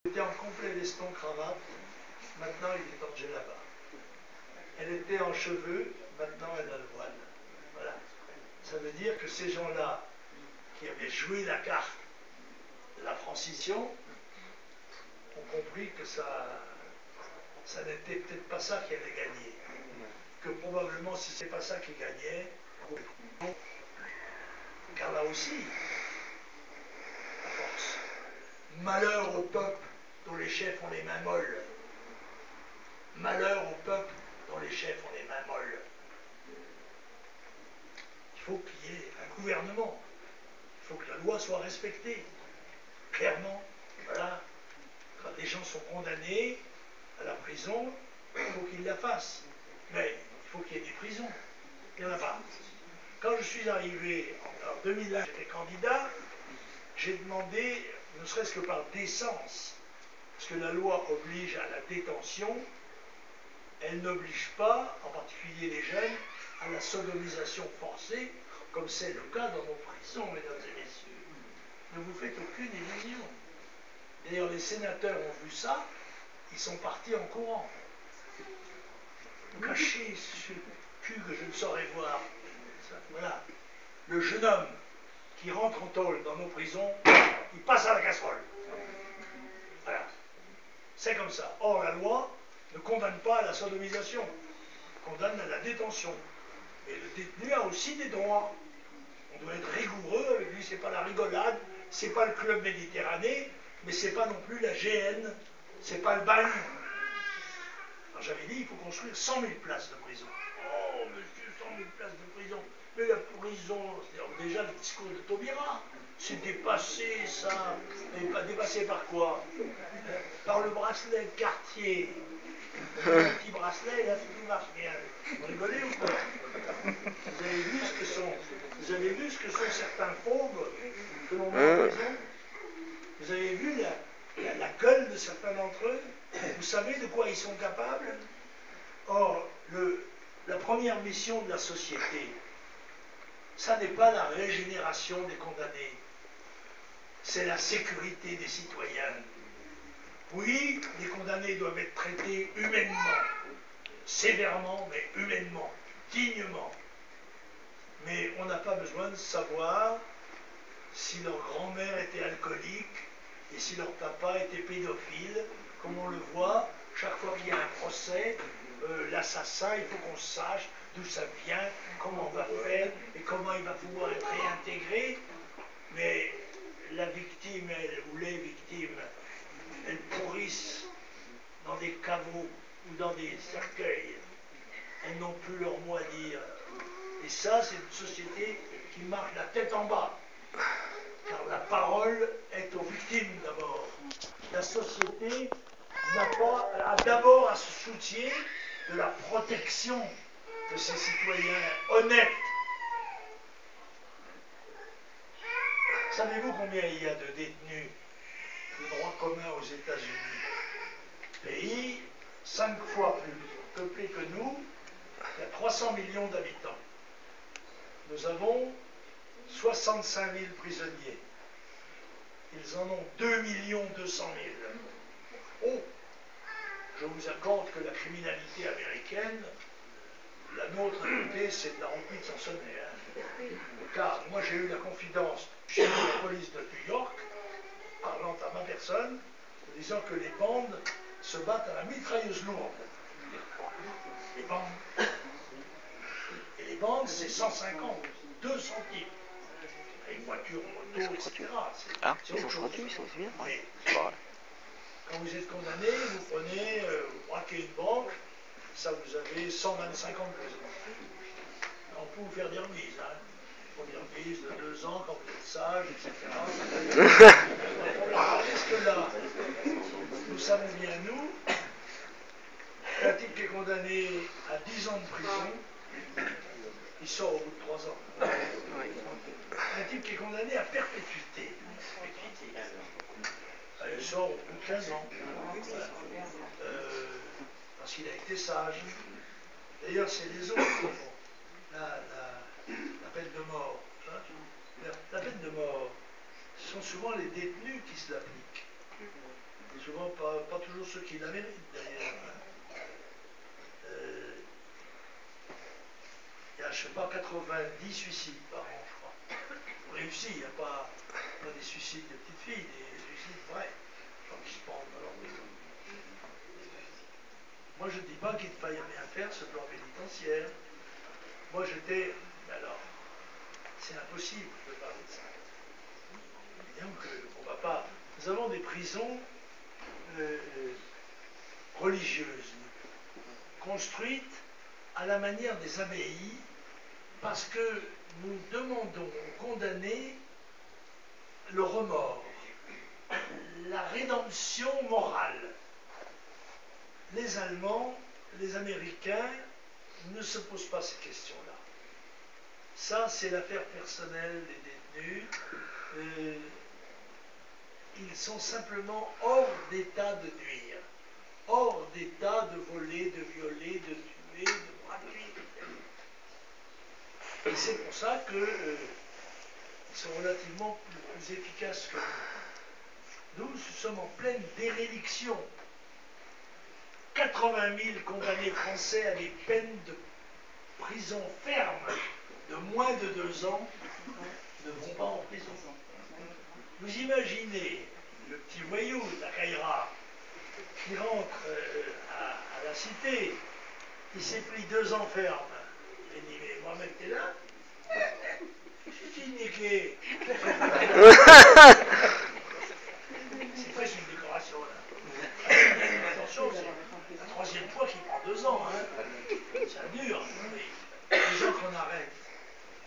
était en complet veston-cravate, maintenant il est en djellaba. Elle était en cheveux, maintenant elle a le voile. Voilà. Ça veut dire que ces gens-là, qui avaient joué la carte de la francision, ont compris que ça n'était peut-être pas ça qui allait gagner. Que probablement, si c'est pas ça qui gagnait, car là aussi, à force, malheur au peuple dont les chefs ont les mains molles. Malheur au peuple dont les chefs ont les mains molles. Il faut qu'il y ait un gouvernement. Il faut que la loi soit respectée. Clairement, voilà. Quand les gens sont condamnés à la prison, il faut qu'ils la fassent. Mais il faut qu'il y ait des prisons. Il n'y en a pas. Quand je suis arrivé en 2001, j'étais candidat, j'ai demandé, ne serait-ce que par décence, parce que la loi oblige à la détention, elle n'oblige pas, en particulier les jeunes, à la sodomisation forcée, comme c'est le cas dans nos prisons, mesdames et messieurs. Ne vous faites aucune illusion. D'ailleurs, les sénateurs ont vu ça, ils sont partis en courant. Cachés sur le cul que je ne saurais voir. Voilà. Le jeune homme qui rentre en tôle dans nos prisons, il passe à la casserole. Voilà. C'est comme ça. Or, la loi ne condamne pas à la sodomisation, condamne à la détention. Et le détenu a aussi des droits. On doit être rigoureux avec lui, c'est pas la rigolade, c'est pas le club Méditerranée, mais c'est pas non plus la GN, c'est pas le bagne. Alors j'avais dit, il faut construire 100 000 places de prison. Oh, monsieur, 100 000 places de prison. Mais la prison, déjà le discours de Taubira, c'est dépassé, ça. Et pas dépassé par quoi? Par le bracelet de quartier. Le petit bracelet, là, tout marche bien. Vous rigolez ou pas? Vous avez vu ce que sont certains fauves que l'on met en prison? Vous avez vu la gueule de certains d'entre eux? Vous savez de quoi ils sont capables? Or, la première mission de la société, ça n'est pas la régénération des condamnés, c'est la sécurité des citoyens. Oui, les condamnés doivent être traités humainement, sévèrement, mais humainement, dignement. Mais on n'a pas besoin de savoir si leur grand-mère était alcoolique et si leur papa était pédophile, comme on le voit, chaque fois qu'il y a un procès, l'assassin, il faut qu'on sache d'où ça vient, comment on va faire et comment il va pouvoir être réintégré. Mais la victime, ou les victimes, elles pourrissent dans des caveaux ou dans des cercueils. Elles n'ont plus leur mot à dire. Et ça, c'est une société qui marche la tête en bas. Car la parole est aux victimes d'abord. La société a d'abord à se soucier de la protection de ses citoyens honnêtes. Savez-vous combien il y a de détenus de droit commun aux États-Unis? Pays 5 fois plus peuplé que nous, il y a 300 millions d'habitants. Nous avons 65 000 prisonniers. Ils en ont 2 200 000. Oh, je vous accorde que la criminalité américaine, la nôtre à côté, c'est de la remplie de Sansonnet. Car moi j'ai eu la confidence du chef de la police de New York, parlant à ma personne, en disant que les bandes se battent à la mitrailleuse lourde. Les bandes. Et les bandes, c'est 150, 200 types. Avec voiture, moto, etc. Ils sont chauds, c'est bien. Mais quand vous êtes condamné, vous prenez, vous braquez une banque, ça vous avez 125 ans de prison. On peut vous faire des remises, hein. Pour des remises de 2 ans quand vous êtes sage, etc. Est-ce que là, nous savons bien, nous, qu'un type qui est condamné à 10 ans de prison, il sort au bout de 3 ans. Un type qui est condamné à perpétuité, il sort au bout de 15 ans. Parce qu'il a été sage. D'ailleurs, c'est les autres qui font la peine de mort. La peine de mort, ce sont souvent les détenus qui se l'appliquent. souvent pas toujours ceux qui la méritent d'ailleurs. Il y a, je sais pas, 90 suicides par an, je crois. Réussi, il n'y a pas des suicides de petites filles, des suicides vrais, gens qui se pendent dans leur maison. Moi, je ne dis pas qu'il ne faille rien faire sur le plan pénitentiaire. Moi, j'étais... Alors, c'est impossible de parler de ça. Évidemment qu'on ne va pas... Nous avons des prisons religieuses, construites à la manière des abbayes, parce que nous demandons aux condamnés le remords, la rédemption morale. Les Allemands, les Américains ne se posent pas ces questions-là. Ça, c'est l'affaire personnelle des détenus. Ils sont simplement hors d'état de nuire, hors d'état de voler, de violer, de tuer, de braquer. Et c'est pour ça qu'ils sont relativement plus efficaces que nous. Nous sommes en pleine déréliction. 80 000 condamnés français à des peines de prison ferme de moins de 2 ans ne vont pas en prison. Vous imaginez le petit voyou de la Caïra qui rentre à la cité, qui s'est pris 2 ans ferme. Il dit, mais Mohamed, t'es là? Je suis niqué. C'est presque une décoration, là. Attention, c'est la 3e fois qu'il prend 2 ans. Hein. Ça dure. Mais les gens qu'on arrête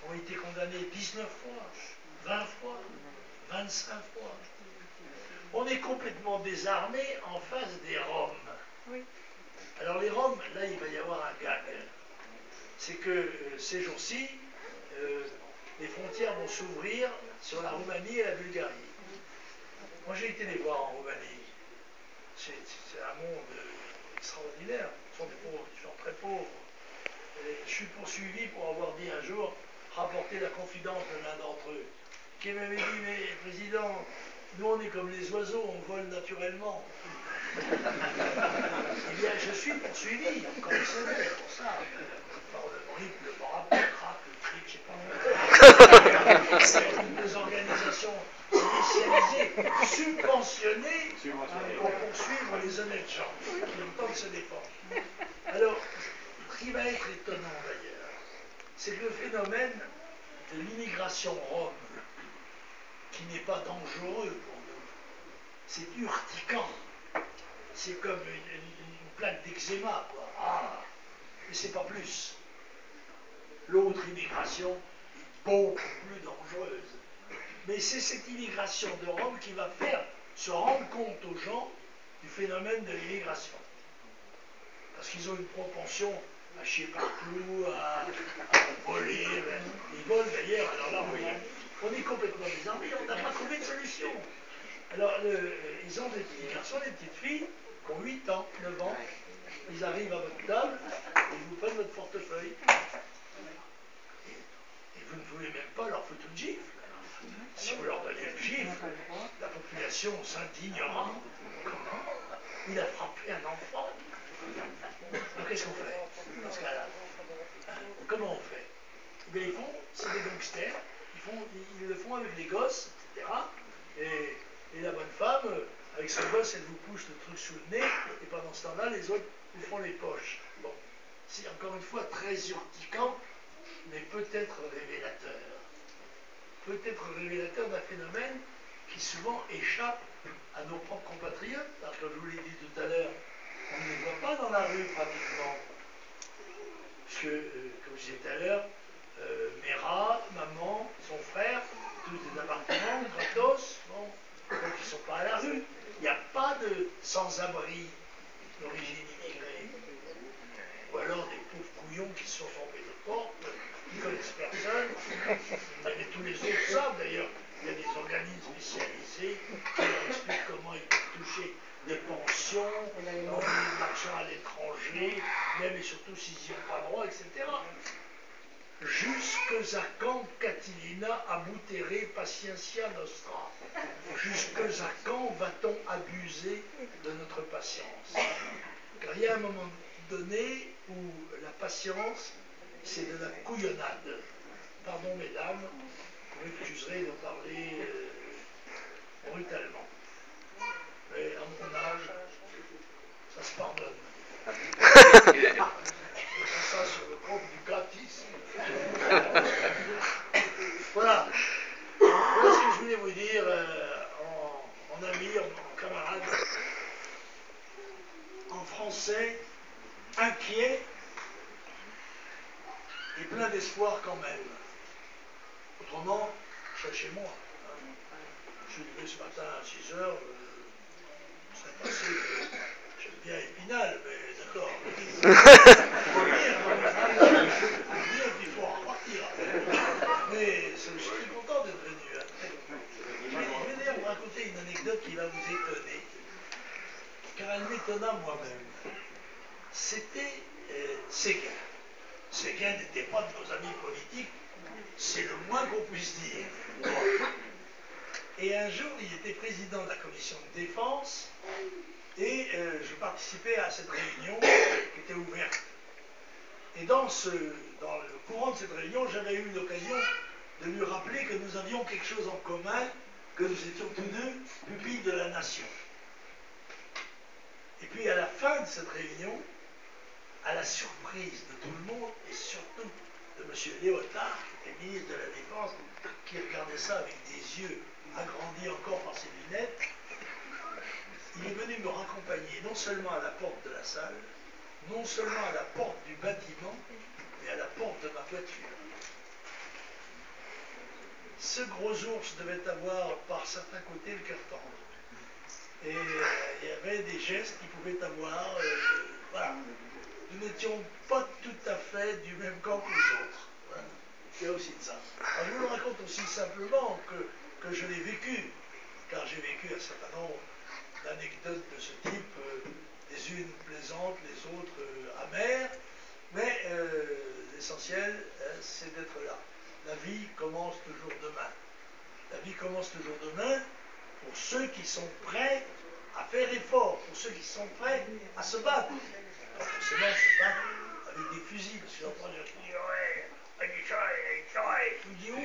ont été condamnés 19 fois, 20 fois, 25 fois. On est complètement désarmé en face des Roms. Oui. Alors les Roms, là, il va y avoir un gag. C'est que ces jours-ci, les frontières vont s'ouvrir sur la Roumanie et la Bulgarie. Moi, j'ai été les voir en Roumanie. C'est un monde extraordinaire. Ce sont des pauvres, des gens très pauvres. Et je suis poursuivi pour avoir dit un jour, rapporter la confidence de l'un d'entre eux, qui m'avait dit, mais président, nous on est comme les oiseaux, on vole naturellement. Eh bien, je suis poursuivi, commissionnaire pour ça. Par le RIP, le BRAP, le CRAP, le FRIC, je ne sais pas. Des organisations spécialisées, subventionnées pour poursuivre les honnêtes gens qui ont le temps de se défendre. Alors, ce qui va être étonnant d'ailleurs, c'est que le phénomène de l'immigration rome, qui n'est pas dangereux pour nous, c'est urticant. C'est comme une plaque d'eczéma, quoi. Ah, mais c'est pas plus. L'autre immigration est beaucoup plus dangereuse. Mais c'est cette immigration de Rome qui va faire se rendre compte aux gens du phénomène de l'immigration. Parce qu'ils ont une propension à chier partout, à voler. Ils volent d'ailleurs. Alors là, on est complètement désarmés, on n'a pas trouvé de solution. Alors, ils ont des petits garçons, des petites filles, qui ont 8 ans, 9 ans. Ils arrivent à votre table, et ils vous prennent votre portefeuille. Et vous ne pouvez même pas leur foutre une gifle. Si vous leur donnez une gifle, la population s'indignera. Comment? Il a frappé un enfant. Donc qu'est-ce qu'on fait dans ce cas-là? Comment on fait? Eh bien, c'est des gangsters, ils le font avec les gosses, etc. Et la bonne femme, avec son gosse, elle vous pousse le truc sous le nez, et pendant ce temps-là, les autres vous font les poches. Bon, c'est encore une fois très urticant, mais peut-être révélateur. Peut-être révélateur d'un phénomène qui souvent échappe à nos propres compatriotes. Alors, comme je vous l'ai dit tout à l'heure, on ne les voit pas dans la rue pratiquement. Parce que, comme je disais tout à l'heure, Mera, maman, son frère, tous des appartements, gratos, bon, donc ils ne sont pas à la rue. Il n'y a pas de sans-abri d'origine immigrée. Ou alors des pauvres couillons qui se sont tombés de porte, qui ne connaissent personne. Et tous les autres savent d'ailleurs. Il y a des organismes spécialisés qui leur expliquent comment ils peuvent toucher des pensions, envoyer de l'argent à l'étranger, même et surtout s'ils n'y ont pas droit, etc. Jusque à quand Catilina abutere patientia nostra? Jusque à quand va-t-on abuser votre patience. Car il y a un moment donné où la patience, c'est de la couillonnade. Pardon, mesdames, vous m'excuserez de parler brutalement. Mais à mon âge, ça se pardonne. C'est ça sur le compte du gâtisme. Voilà. Voilà ce que je voulais vous dire en ami, en camarade, en français, inquiet et plein d'espoir quand même. Autrement, je serais chez moi. Hein. Je suis levé ce matin à 6 heures, je serais passé, j'aime bien Épinal, mais d'accord. Il faut dire qu'il faut en repartir. Mais je suis très content d'être venu. Hein. Je vais d'ailleurs vous raconter une anecdote qui va vous étonner, car elle m'étonna moi-même. C'était Séguin. Séguin n'était pas de nos amis politiques, c'est le moins qu'on puisse dire. Et un jour, il était président de la commission de défense, et je participais à cette réunion qui était ouverte. Et dans le courant de cette réunion, j'avais eu l'occasion de lui rappeler que nous avions quelque chose en commun, que nous étions tous deux pupilles de la nation. Et puis à la fin de cette réunion, à la surprise de tout le monde, et surtout de M. Léotard, qui était ministre de la Défense, qui regardait ça avec des yeux agrandis encore par ses lunettes, il est venu me raccompagner non seulement à la porte de la salle, non seulement à la porte du bâtiment, mais à la porte de ma voiture. Ce gros ours devait avoir par certains côtés le cœur tendre. Et il y avait des gestes qu'il pouvait avoir. Voilà. Nous n'étions pas tout à fait du même camp que les autres. Voilà. Il y a aussi de ça. Alors, je vous le raconte aussi simplement que je l'ai vécu, car j'ai vécu un certain nombre d'anecdotes de ce type, les unes plaisantes, les autres amères, mais l'essentiel, c'est d'être là. La vie commence toujours demain. La vie commence toujours demain pour ceux qui sont prêts à faire effort, pour ceux qui sont prêts à se battre. Pas forcément se battre avec des fusils, parce que l'enfant dit ouais, fusil où?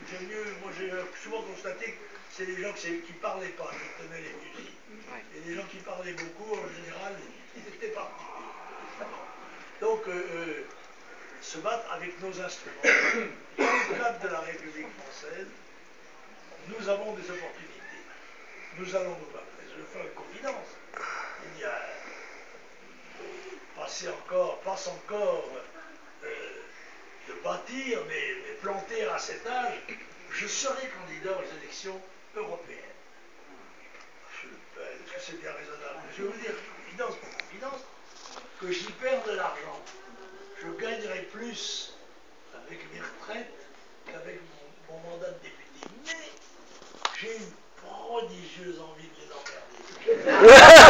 J'aime mieux, moi j'ai souvent constaté que c'est les gens qui ne parlaient pas qui tenaient les fusils. Et les gens qui parlaient beaucoup, en général, ils étaient partis. Donc, se battre avec nos instruments. Dans le cadre de la République française, nous avons des opportunités. Nous allons nous battre. Je fais une confidence. Il y a passe encore de bâtir, mais planter à cet âge, je serai candidat aux élections européennes. Est-ce que c'est bien raisonnable? Je vais vous dire, confidence pour confidence, que j'y perds de l'argent. Je gagnerai plus avec mes retraites qu'avec mon mandat de député. Mais j'ai une prodigieuse envie de les emmerder.